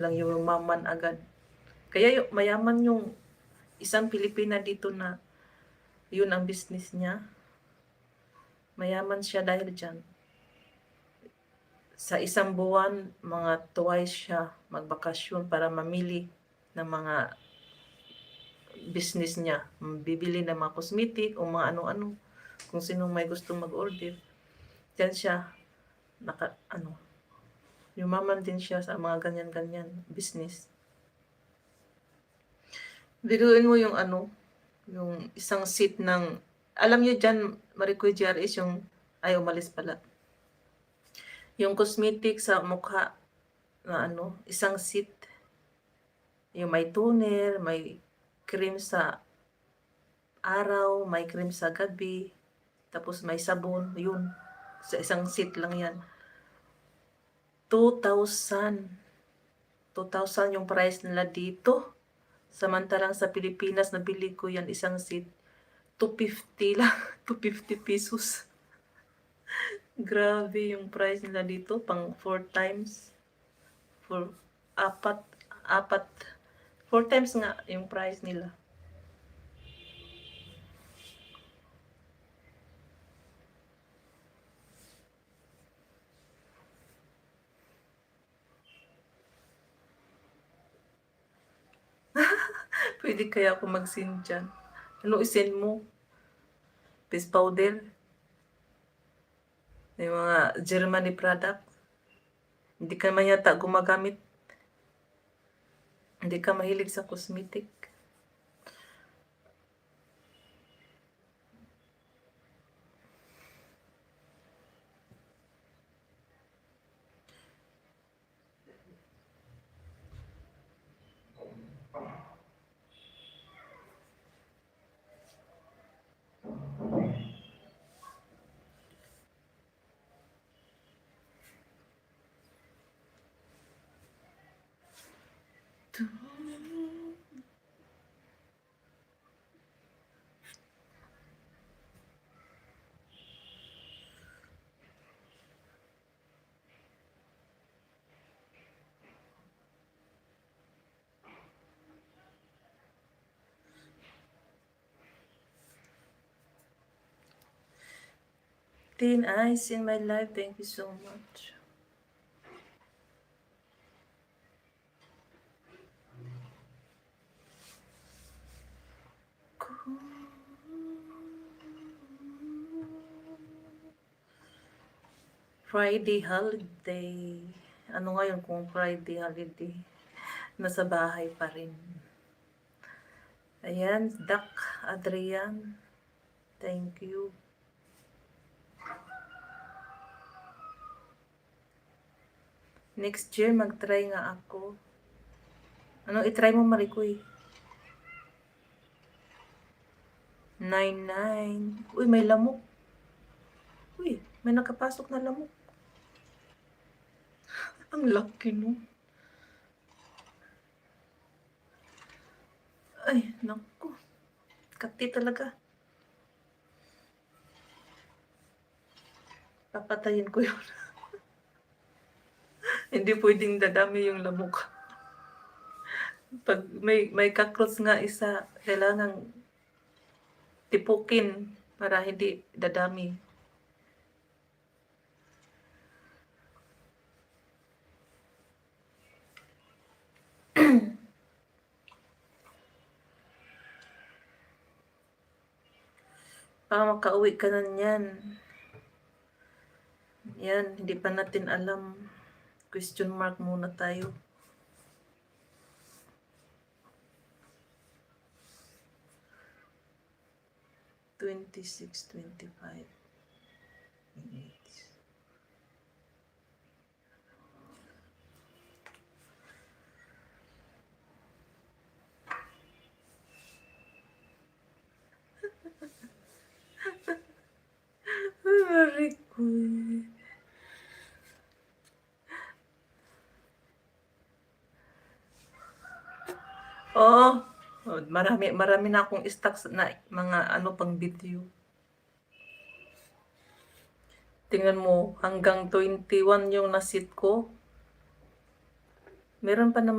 lang yung maman agad. Kaya yung mayaman yung isang Pilipina dito na yun ang business niya. Mayaman siya dahil dyan. Sa isang buwan, mga twice siya magbakasyon para mamili ng mga business niya. Bibili ng mga cosmetic o mga ano-ano. Kung sinong may gustong mag-order. Diyan siya, yumaman din siya sa mga ganyan-ganyan business. Biruin mo yung yung isang seat ng, alam niyo dyan, Maricoy GRS, yung, ay umalis pala. Yung cosmetic sa mukha na isang seat. Yung may toner, may cream sa araw, may cream sa gabi, tapos may sabon, yun. Sa isang seat lang yan. 2,000. 2,000 yung price nila dito. Samantalang sa Pilipinas, nabili ko yan isang seat. 250 lang. 250 pesos. Grabe yung price nila dito. Pang 4 times. For apat. 4 times nga yung price nila. Pwede kaya ako mag-send dyan? Ano isend mo? Face powder? Yung mga Germany product? Hindi ka man yata gumagamit. Hindi ka mahilig sa cosmetic. Thin Ice in my life, thank you so much. Friday holiday. Ano ngayon kung Friday holiday? Nasa bahay pa rin. Ayan, Dak Adrian. Thank you. Next year, mag-try nga ako. Ano, itry mo, Maricoy? 99. Uy, may lamok. Uy, may nakapasok na lamok. Ang laki, no? Ay, naku. Kati talaga. Papatayin ko yun. Hindi pwedeng dadami yung lamok. Pag may cockroach nga isa, kailangan tipukin para hindi dadami. Makauwi ka na niyan. Yan, hindi pa natin alam. Question mark muna tayo. $26.25 minutes. Maricoy. Oo. Marami na akong stocks na mga pang video. Tingnan mo, hanggang 21 yung nasit ko. Meron pa naman